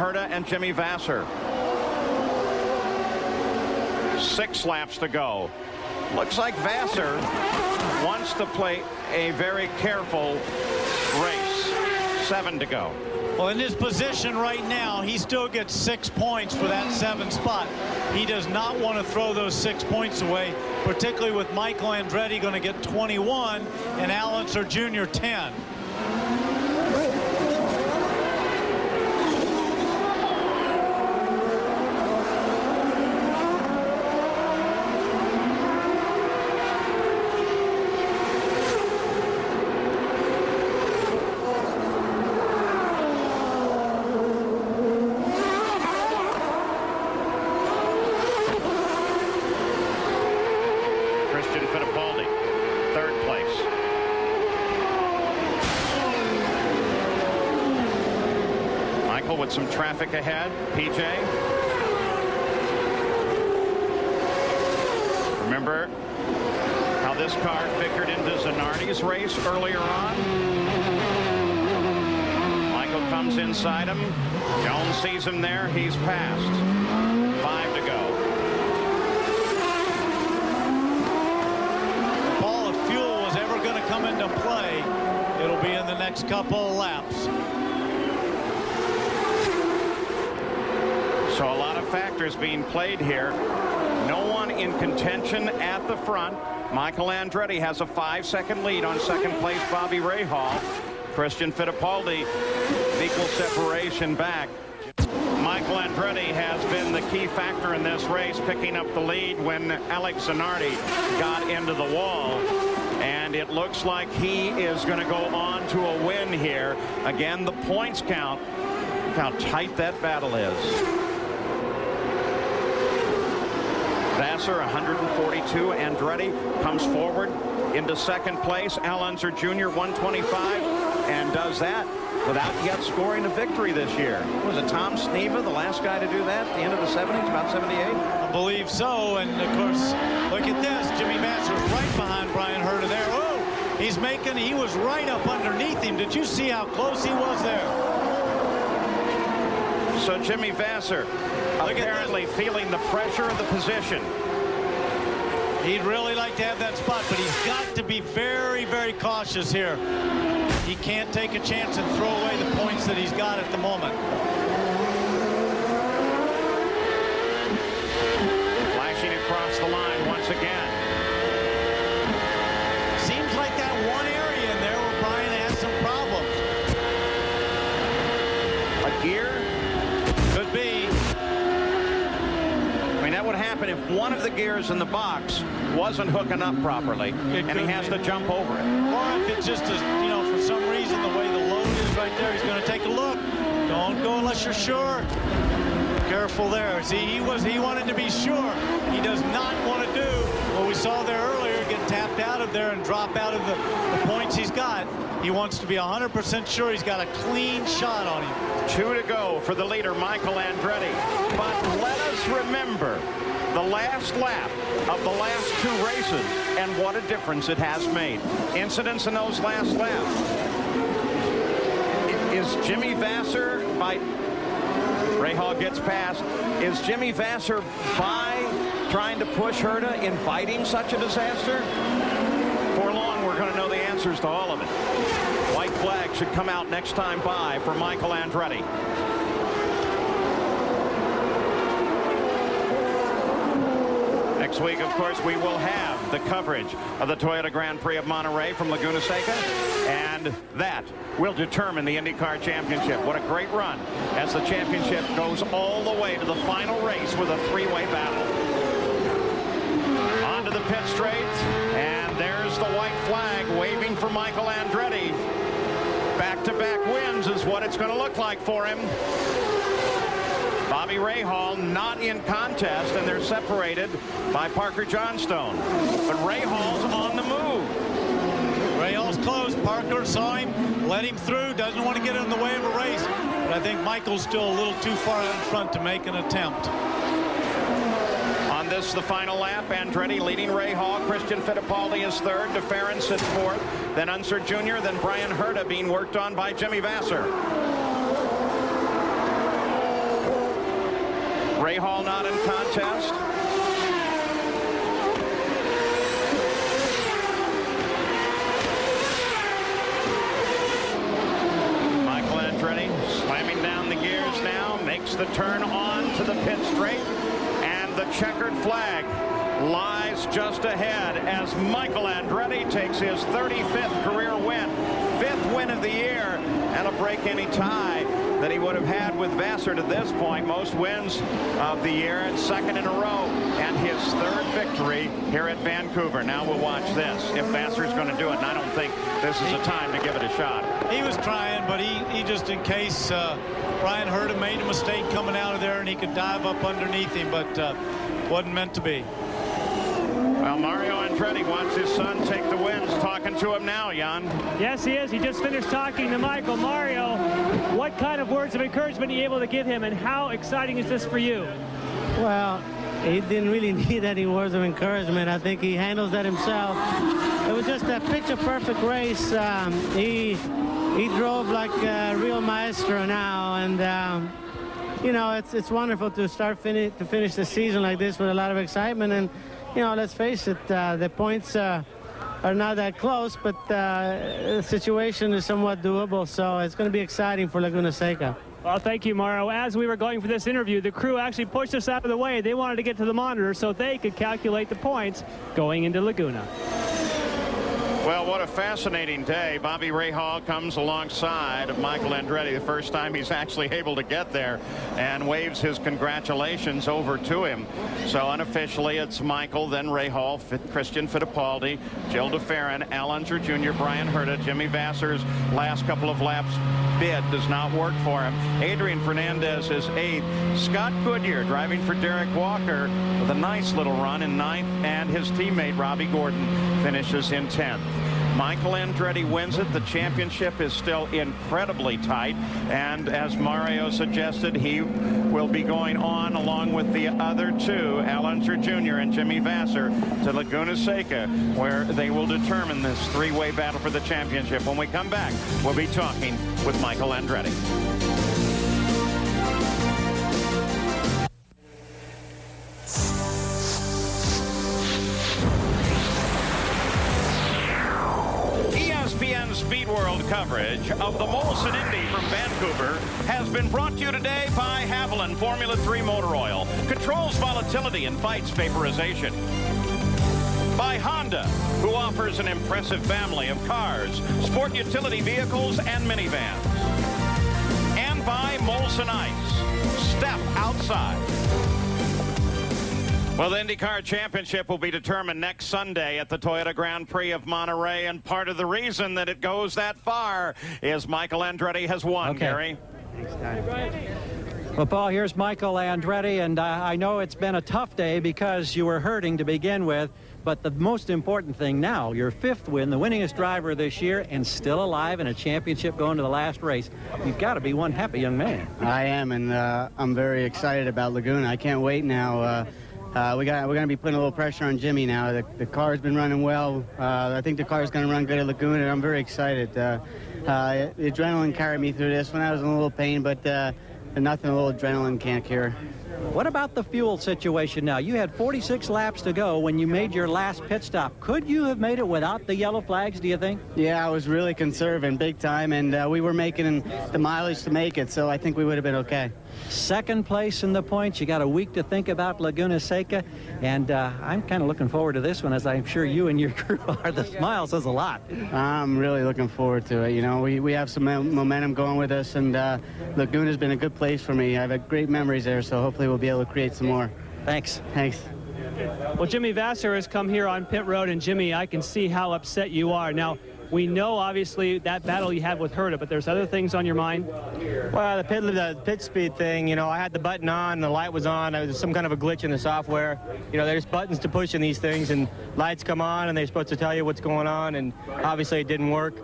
Herta and Jimmy Vasser. 6 laps to go. Looks like Vasser wants to play a very careful race. 7 to go. Well, in his position right now, he still gets 6 points for that 7th spot. He does not want to throw those 6 points away, particularly with Michael Andretti going to get 21 and Al Unser Jr. 10. With some traffic ahead, PJ. Remember how this car figured into Zanardi's race earlier on? Michael comes inside him. Jones sees him there. He's passed. 5 to go. Paul, if fuel was ever going to come into play, it'll be in the next couple of laps. So a lot of factors being played here. No one in contention at the front. Michael Andretti has a 5-second lead on second place Bobby Rahal. Christian Fittipaldi equal separation back. Michael Andretti has been the key factor in this race, picking up the lead when Alex Zanardi got into the wall. And it looks like he is going to go on to a win here. Again, the points count. Look how tight that battle is. Vasser 142. Andretti comes forward into second place. Al Unser Jr. 125 and does that without yet scoring a victory this year. Was it Tom Sneva, the last guy to do that at the end of the 70s, about 78? I believe so. And of course, look at this. Jimmy Vasser's right behind Brian Herta there. Oh, he was right up underneath him. Did you see how close he was there? So Jimmy Vasser apparently feeling the pressure of the position. He'd really like to have that spot, but he's got to be very, very cautious here. He can't take a chance and throw away the points that he's got at the moment. Flashing across the line once again. Seems like that one area in there where Brian has some problems. A gear? Could be. I mean, that would happen if one of the gears in the box wasn't hooking up properly, and he has to jump over it. Or if it's just, for some reason, the way the load is right there, he's going to take a look. Don't go unless you're sure. Careful there. See, he wanted to be sure. He does not want to do what we saw there earlier, get tapped out of there and drop out of the points he's got. He wants to be 100% sure he's got a clean shot on him. 2 to go for the leader, Michael Andretti. But let us remember the last lap of the last 2 races and what a difference it has made. Incidents in those last laps. Is Jimmy Vasser, by Rahal gets past, is Jimmy Vasser by trying to push Herta inviting such a disaster? For long, we're going to know the answers to all of it. White flag should come out next time by for Michael Andretti. Next week, of course, we will have the coverage of the Toyota Grand Prix of Monterey from Laguna Seca, and that will determine the IndyCar Championship. What a great run as the championship goes all the way to the final race with a 3-way battle. Onto the pit straight, and there's the white flag waving for Michael Andretti. Back-to-back wins is what it's going to look like for him. Bobby Rahal not in contest, and they're separated by Parker Johnstone. But Rahal's on the move. Rahal's close. Parker saw him, let him through, doesn't want to get in the way of a race. But I think Michael's still a little too far out in front to make an attempt. On this, the final lap, Andretti leading Rahal. Christian Fittipaldi is third. DeFerrin sits fourth. Then Unser Jr., then Brian Herta being worked on by Jimmy Vasser. Rahal not in contest. Michael Andretti slamming down the gears now, makes the turn on to the pit straight, and the checkered flag lies just ahead as Michael Andretti takes his 35th career win, 5th win of the year, and a break any tie that he would have had with Vassar to this point. Most wins of the year, and 2nd in a row, and his 3rd victory here at Vancouver. Now we'll watch this if Vassar's going to do it, and I don't think this is a time to give it a shot. He was trying, but he just, in case Brian Herta made a mistake coming out of there and he could dive up underneath him, but wasn't meant to be. Well, Mario Andretti wants his son take the wins. Talking to him now, Jan. Yes, he is. He just finished talking to Michael. Mario, what kind of words of encouragement are you able to give him, and how exciting is this for you? Well, he didn't really need any words of encouragement. I think he handles that himself. It was just a picture-perfect race. He drove like a real maestro now, and you know, it's wonderful to finish the season like this with a lot of excitement. And you know, let's face it, the points are not that close, but the situation is somewhat doable, so it's going to be exciting for Laguna Seca. Well, thank you, Mario. As we were going for this interview, the crew actually pushed us out of the way. They wanted to get to the monitor so they could calculate the points going into Laguna. Well, what a fascinating day. Bobby Rahal comes alongside of Michael Andretti the first time he's actually able to get there, and waves his congratulations over to him. So unofficially it's Michael, then Rahal, Christian Fittipaldi, Gil DeFerrin, Al Unser Jr., Brian Herta. Jimmy Vassar's last couple of laps bid does not work for him. Adrian Fernandez is 8th. Scott Goodyear driving for Derek Walker with a nice little run in 9th, and his teammate Robbie Gordon finishes in 10th. Michael Andretti wins it. The championship is still incredibly tight, and as Mario suggested, he will be going on along with the other two, Al Unser Jr. and Jimmy Vassar, to Laguna Seca, where they will determine this three-way battle for the championship. When we come back, we'll be talking with Michael Andretti. Speed World coverage of the Molson Indy from Vancouver has been brought to you today by Haviland Formula 3 Motor Oil. Controls volatility and fights vaporization. By Honda, who offers an impressive family of cars, sport utility vehicles, and minivans. And by Molson Ice. Step outside. Well, the IndyCar Championship will be determined next Sunday at the Toyota Grand Prix of Monterey, and part of the reason that it goes that far is Michael Andretti has won, Gary. Well, Paul, here's Michael Andretti, and I know it's been a tough day because you were hurting to begin with, but the most important thing now, your 5th win, the winningest driver this year, and still alive in a championship going to the last race. You've got to be one happy young man. I am, and I'm very excited about Laguna. I can't wait now. We're going to be putting a little pressure on Jimmy now. The car's been running well. I think the car's going to run good at Laguna, and I'm very excited. The adrenaline carried me through this one. I was in a little pain, but nothing a little adrenaline can't cure. What about the fuel situation now? You had 46 laps to go when you made your last pit stop. Could you have made it without the yellow flags, do you think? Yeah, I was really conserving big time, and we were making the mileage to make it, so I think we would have been okay. 2nd place in the points. You got a week to think about Laguna Seca, and I'm kind of looking forward to this one, as I'm sure you and your crew are. The smile says a lot. I'm really looking forward to it. You know, we have some momentum going with us, and Laguna's been a good place for me. I've had great memories there, so hopefully we'll be able to create some more. Thanks. Thanks. Well, Jimmy Vassar has come here on pit road, and Jimmy, I can see how upset you are. Now, we know, obviously, that battle you had with Herta, but there's other things on your mind? Well, the pit speed thing, you know, I had the button on, the light was on. There was some kind of a glitch in the software. You know, there's buttons to push in these things, and lights come on, and they're supposed to tell you what's going on, and obviously it didn't work.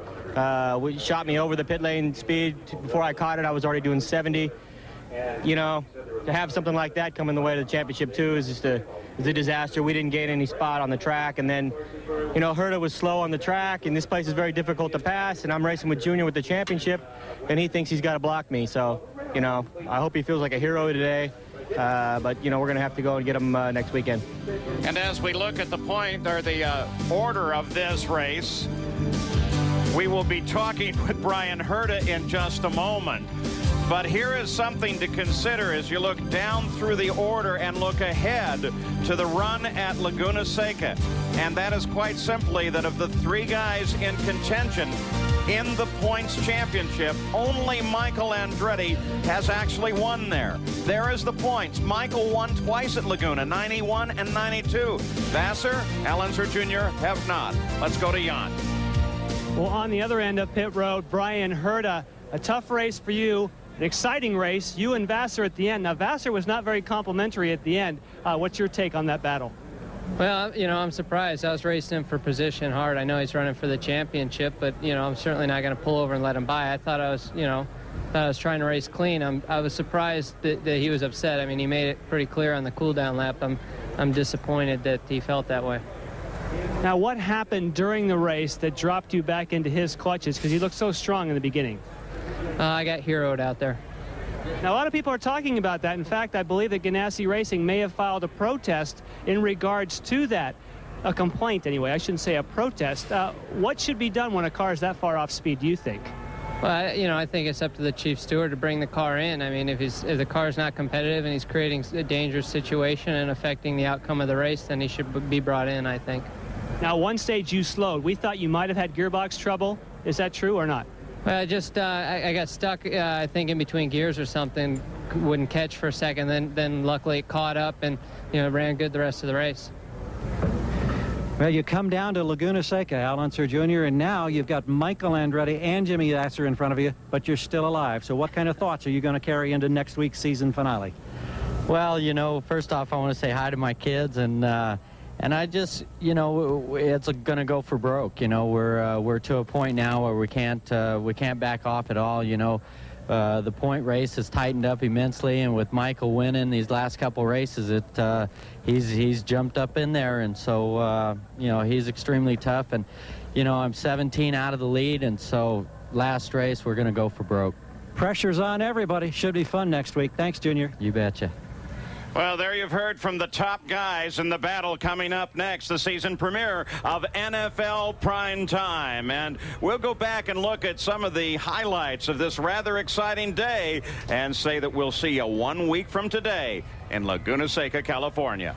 We shot me over the pit lane speed. Before I caught it, I was already doing 70. You know, to have something like that come in the way of the championship, too, is just a disaster. We didn't gain any spot on the track, and then, you know, Herta was slow on the track, and this place is very difficult to pass, and I'm racing with Junior with the championship, and he thinks he's got to block me. So, you know, I hope he feels like a hero today. But, you know, we're going to have to go and get them next weekend. And as we look at the point or the order of this race, we will be talking with Bryan Herta in just a moment. But here is something to consider as you look down through the order and look ahead to the run at Laguna Seca. And that is quite simply that of the 3 guys in contention in the points championship, only Michael Andretti has actually won there. There is the points. Michael won twice at Laguna, 91 and 92. Vassar, Allenser Jr. have not. Let's go to Jan. Well, on the other end of pit road, Bryan Herta, a tough race for you. An exciting race, you and Vassar at the end. Now, Vassar was not very complimentary at the end. What's your take on that battle? Well, you know, I'm surprised. I was racing him for position hard. I know he's running for the championship, but, you know, I'm certainly not going to pull over and let him by. I thought I was, you know, trying to race clean. I was surprised that he was upset. I mean, he made it pretty clear on the cool-down lap. I'm disappointed that he felt that way. Now, what happened during the race that dropped you back into his clutches? Because he looked so strong in the beginning. I got heroed out there. Now, a lot of people are talking about that. In fact, I believe that Ganassi Racing may have filed a protest in regards to that. A complaint, anyway. I shouldn't say a protest. What should be done when a car is that far off speed, do you think? Well, you know, I think it's up to the chief steward to bring the car in. I mean, if the car's not competitive and he's creating a dangerous situation and affecting the outcome of the race, then he should be brought in, I think. Now, one stage you slowed. We thought you might have had gearbox trouble. Is that true or not? Well, I got stuck, I think, in between gears or something. Wouldn't catch for a second. Then luckily it caught up and, you know, ran good the rest of the race. Well, you come down to Laguna Seca, Allenser Jr., and now you've got Michael Andretti and Jimmy Vassar in front of you, but you're still alive. So what kind of thoughts are you going to carry into next week's season finale? Well, you know, first off, I want to say hi to my kids, and I just, you know, it's going to go for broke. You know, we're to a point now where we can't back off at all. You know, the point race has tightened up immensely, and with Michael winning these last couple races, he's jumped up in there, and so you know, he's extremely tough. And you know, I'm 17 out of the lead, and so last race we're going to go for broke. Pressure's on everybody. Should be fun next week. Thanks, Junior. You betcha. Well, there you've heard from the top guys in the battle. Coming up next, the season premiere of NFL Prime Time. And we'll go back and look at some of the highlights of this rather exciting day and say that we'll see you 1 week from today in Laguna Seca, California.